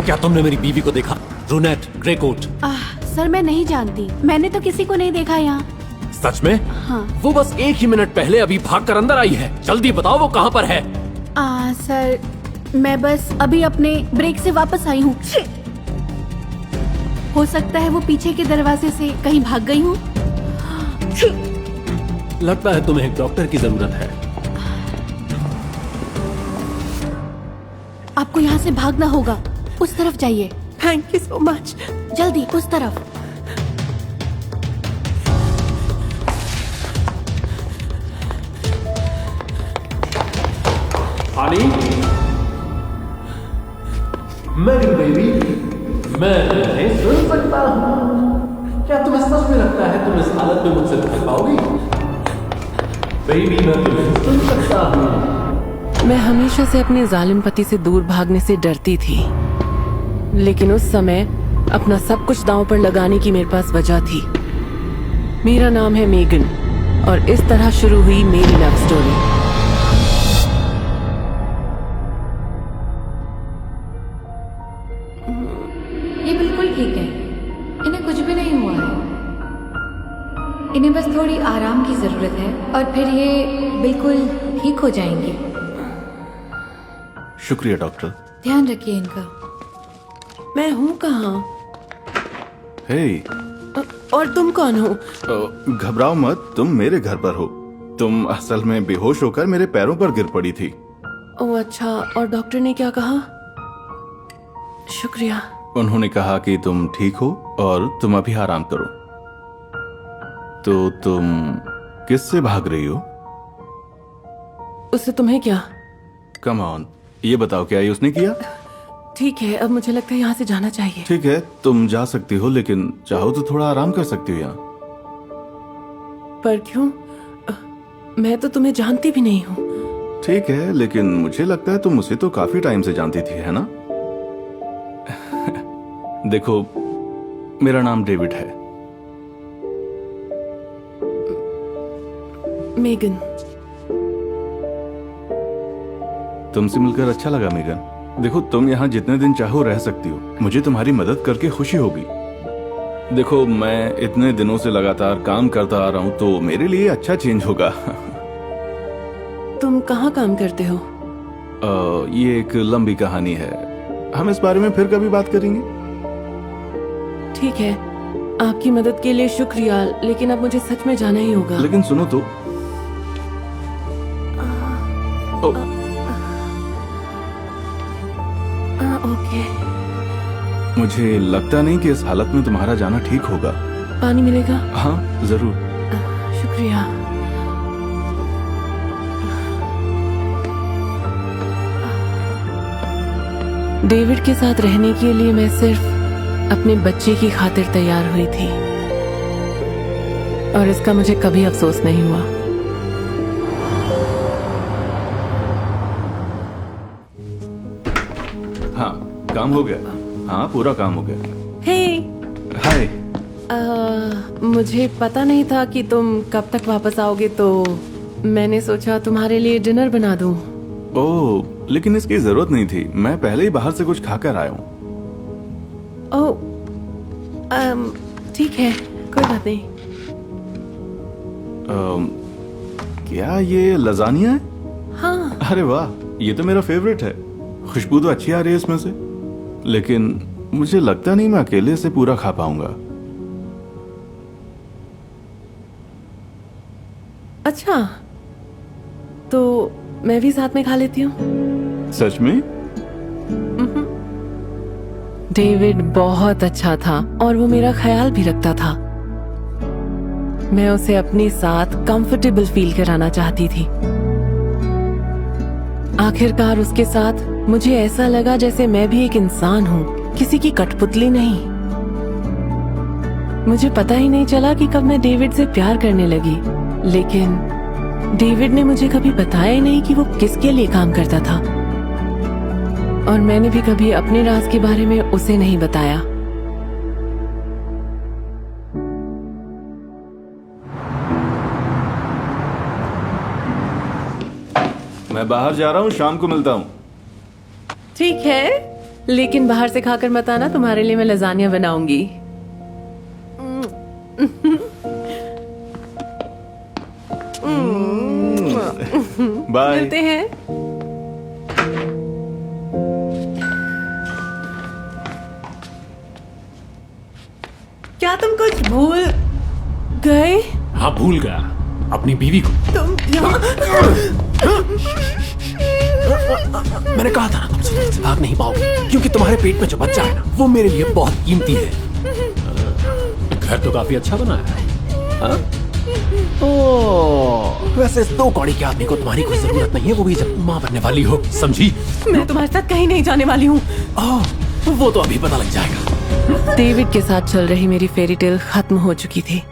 क्या तुमने मेरी बीवी को देखा? Brunette, grey coat. सर मैं नहीं जानती, मैंने तो किसी को नहीं देखा यहाँ। सच में? हाँ। वो बस 1 ही मिनट पहले अभी भागकर अंदर आई है। जल्दी बताओ वो कहाँ पर है? सर मैं बस अभी अपने ब्रेक से वापस आई हूँ। हो सकता है वो पीछे के दरवाजे से कहीं भाग गई हूँ। लगता है तुम्हें एक डॉक्टर की जरूरत है। आपको यहाँ से भागना होगा, उस तरफ जाइए। Thank you so much. जल्दी उस तरफ। आनी, मेरी बेबी, मैं तुम्हें सुन सकता हूँ। क्या तुम्हें सच में लगता है तुम इस हालत में मुझसे भाग पाओगी? बेबी मैं तुम्हें सुन सकता हूँ। मैं हमेशा से अपने जालिम पति से दूर भागने से डरती थी, लेकिन उस समय अपना सब कुछ दांव पर लगाने की मेरे पास वजह थी। मेरा नाम है मेगन और इस तरह शुरू हुई मेरी लव स्टोरी। ये बिल्कुल ठीक है, इन्हें कुछ भी नहीं हुआ है। इन्हें बस थोड़ी आराम की जरूरत है और फिर ये बिल्कुल ठीक हो जाएंगे। शुक्रिया डॉक्टर। ध्यान रखिए इनका। मैं हूँ कहाँ? हे, और तुम कौन हो? घबराओ मत, तुम मेरे घर पर हो। तुम असल में बेहोश होकर मेरे पैरों पर गिर पड़ी थी। ओह अच्छा, और डॉक्टर ने क्या कहा? शुक्रिया। उन्होंने कहा कि तुम ठीक हो और तुम अभी आराम करो। तो तुम किससे भाग रही हो? उससे तुम्हें क्या? कम ऑन, ये बताओ क्या ये उसने किया? ठीक है, अब मुझे लगता है यहाँ से जाना चाहिए। ठीक है, तुम जा सकती हो, लेकिन चाहो तो थोड़ा आराम कर सकती हो यहाँ। पर क्यों? मैं तो तुम्हें जानती भी नहीं हूँ। ठीक है, लेकिन मुझे लगता है तुम उसे तो काफी टाइम से जानती थी, है ना? देखो, मेरा नाम डेविड है। मेगन। तुमसे मिलकर अच्छा लगा मेगन। देखो, तुम यहाँ जितने दिन चाहो रह सकती हो। मुझे तुम्हारी मदद करके खुशी होगी। देखो, मैं इतने दिनों से लगातार काम करता आ रहा हूँ, तो मेरे लिए अच्छा चेंज होगा। तुम कहाँ काम करते हो? ये एक लंबी कहानी है, हम इस बारे में फिर कभी बात करेंगे। ठीक है, आपकी मदद के लिए शुक्रिया, लेकिन अब मुझे सच में जाना ही होगा। लेकिन सुनो तो। ओके। मुझे लगता नहीं कि इस हालत में तुम्हारा जाना ठीक होगा। पानी मिलेगा? हाँ जरूर। शुक्रिया। डेविड के साथ रहने के लिए मैं सिर्फ अपने बच्चे की खातिर तैयार हुई थी, और इसका मुझे कभी अफसोस नहीं हुआ। हाँ, काम हो गया। हाँ, पूरा काम हो गया। हे, हाय। मुझे पता नहीं था कि तुम कब तक वापस आओगे, तो मैंने सोचा तुम्हारे लिए डिनर बना दूं। ओह, लेकिन इसकी जरूरत नहीं थी, मैं पहले ही बाहर से कुछ खाकर आया हूँ। ओह, ठीक है, कोई बात नहीं। क्या ये लजानिया है? हाँ। अरे वाह, ये तो मेरा फेवरेट है। खुशबू तो अच्छी आ रही है इसमें से, लेकिन मुझे लगता नहीं मैं अकेले इसे पूरा खा पाऊंगा। अच्छा, तो मैं भी साथ में खा लेती हूँ। सच में? डेविड बहुत अच्छा था और वो मेरा ख्याल भी रखता था। मैं उसे अपने साथ कंफर्टेबल फील कराना चाहती थी। आखिरकार उसके साथ मुझे ऐसा लगा जैसे मैं भी एक इंसान हूँ, किसी की कठपुतली नहीं। मुझे पता ही नहीं चला कि कब मैं डेविड से प्यार करने लगी, लेकिन डेविड ने मुझे कभी बताया ही नहीं कि वो किसके लिए काम करता था, और मैंने भी कभी अपने राज के बारे में उसे नहीं बताया। मैं बाहर जा रहा हूँ, शाम को मिलता हूँ। ठीक है, लेकिन बाहर से खाकर मत आना, तुम्हारे लिए मैं लजानिया बनाऊंगी। बाय। मिलते हैं। क्या तुम कुछ भूल गए? हाँ, भूल गया अपनी बीवी को। तुम यहाँ मैंने कहा था ना तुम सुकून से भाग नहीं पाओगे, क्योंकि तुम्हारे पेट में जो बच्चा है ना, वो मेरे लिए बहुत कीमती है। घर तो काफी अच्छा बना है। हाँ? ओह, वैसे इस 2 कौड़ी के आदमी को तुम्हारी कोई जरूरत नहीं है, वो भी जब माँ बनने वाली हो, समझी? मैं तुम्हारे साथ कहीं नहीं जाने वाली हूँ। वो तो अभी पता लग जाएगा। डेविड के साथ चल रही मेरी फेरी टेल खत्म हो चुकी थी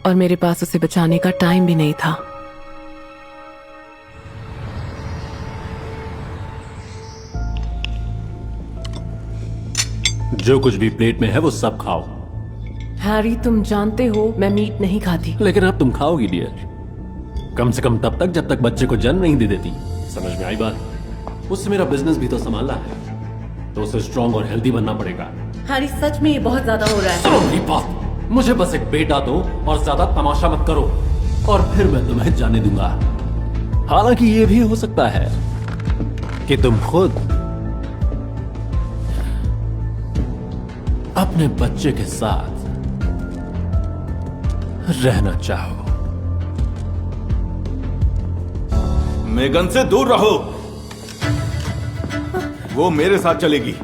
और मेरे पास उसे बचाने का टाइम भी नहीं था। जो कुछ भी प्लेट में है वो सब खाओ। हैरी, तुम जानते हो मैं मीट नहीं खाती। लेकिन अब तुम खाओगी डियर, कम से कम तब तक जब तक बच्चे को जन्म नहीं दे देती। समझ में आई बात? उससे मेरा बिजनेस भी तो संभालना है, तो उसे स्ट्रांग और हेल्दी बनना पड़ेगा। हैरी, सच में ये बहुत ज्यादा हो रहा है। सुनो मेरी बात, मुझे बस एक बेटा दो और ज्यादा तमाशा मत करो, और फिर मैं तुम्हें जाने दूंगा। हालांकि ये भी हो सकता है कि तुम खुद अपने बच्चे के साथ रहना चाहो। मेगन से दूर रहो, वो मेरे साथ चलेगी।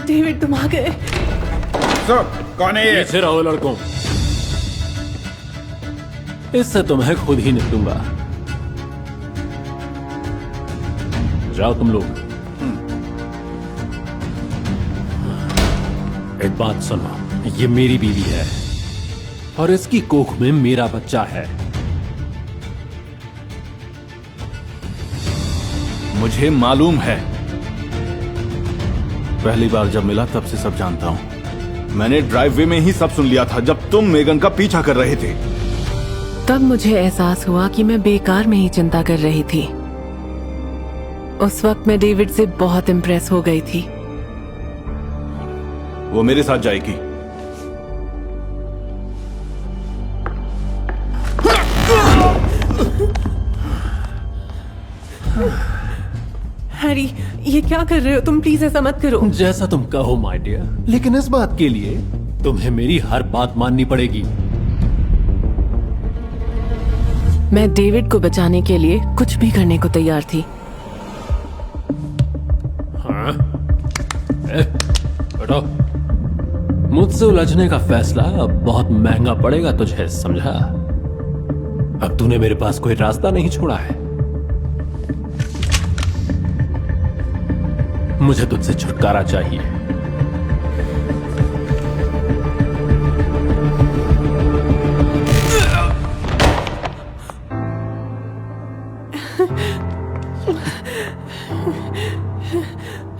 डेविड, तुम आ गए। सर, कौन है ये? पीछे रहो लड़कों, इससे तुम्हें खुद ही निपटूंगा। जाओ तुम लोग। एक बात सुनो, ये मेरी बीवी है और इसकी कोख में मेरा बच्चा है। मुझे मालूम है, पहली बार जब मिला तब से सब जानता हूं। मैंने ड्राइववे में ही सब सुन लिया था जब तुम मेगन का पीछा कर रहे थे। तब मुझे एहसास हुआ कि मैं बेकार में ही चिंता कर रही थी। उस वक्त मैं डेविड से बहुत इम्प्रेस हो गई थी। वो मेरे साथ जाएगी। हैरी, ये क्या कर रहे हो तुम? प्लीज ऐसा मत करो। जैसा तुम कहो माय डियर, लेकिन इस बात के लिए तुम्हें मेरी हर बात माननी पड़ेगी। मैं डेविड को बचाने के लिए कुछ भी करने को तैयार थी। हाँ? बैठो। मुझसे उलझने का फैसला अब बहुत महंगा पड़ेगा तुझे, समझा? अब तूने मेरे पास कोई रास्ता नहीं छोड़ा है। मुझे तुझसे छुटकारा चाहिए।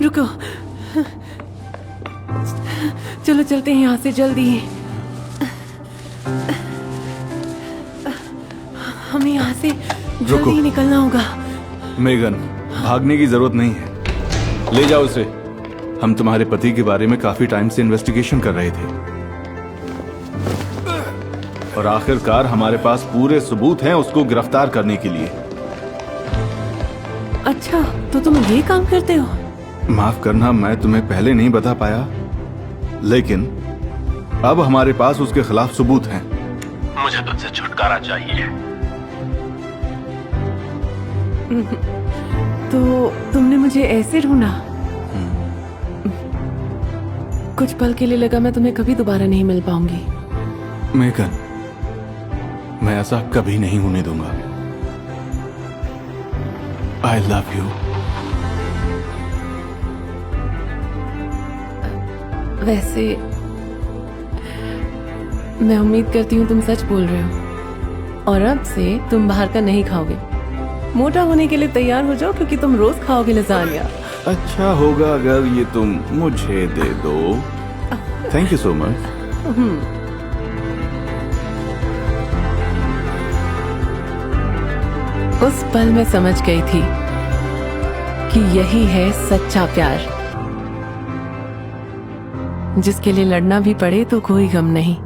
रुको, चलो चलते हैं यहाँ से जल्दी। हमें यहाँ से जल्दी निकलना होगा। मेगन, भागने की जरूरत नहीं है, ले जाओ उसे। हम तुम्हारे पति के बारे में काफी टाइम से इन्वेस्टिगेशन कर रहे थे और आखिरकार हमारे पास पूरे सबूत हैं उसको गिरफ्तार करने के लिए। अच्छा, तो तुम ये काम करते हो? माफ करना, मैं तुम्हें पहले नहीं बता पाया, लेकिन अब हमारे पास उसके खिलाफ सबूत हैं। मुझे तुझसे छुटकारा चाहिए। तो तुमने मुझे ऐसे ढूंढा? कुछ पल के लिए लगा मैं तुम्हें कभी दोबारा नहीं मिल पाऊंगी। मेगन, मैं ऐसा कभी नहीं होने दूंगा। I love you. वैसे मैं उम्मीद करती हूँ तुम सच बोल रहे हो और अब से तुम बाहर का नहीं खाओगे। मोटा होने के लिए तैयार हो जाओ, क्योंकि तुम रोज खाओगे लजानिया। अच्छा होगा अगर ये तुम मुझे दे दो। Thank you so much. उस पल में समझ गई थी कि यही है सच्चा प्यार। जिसके लिए लड़ना भी पड़े तो कोई गम नहीं।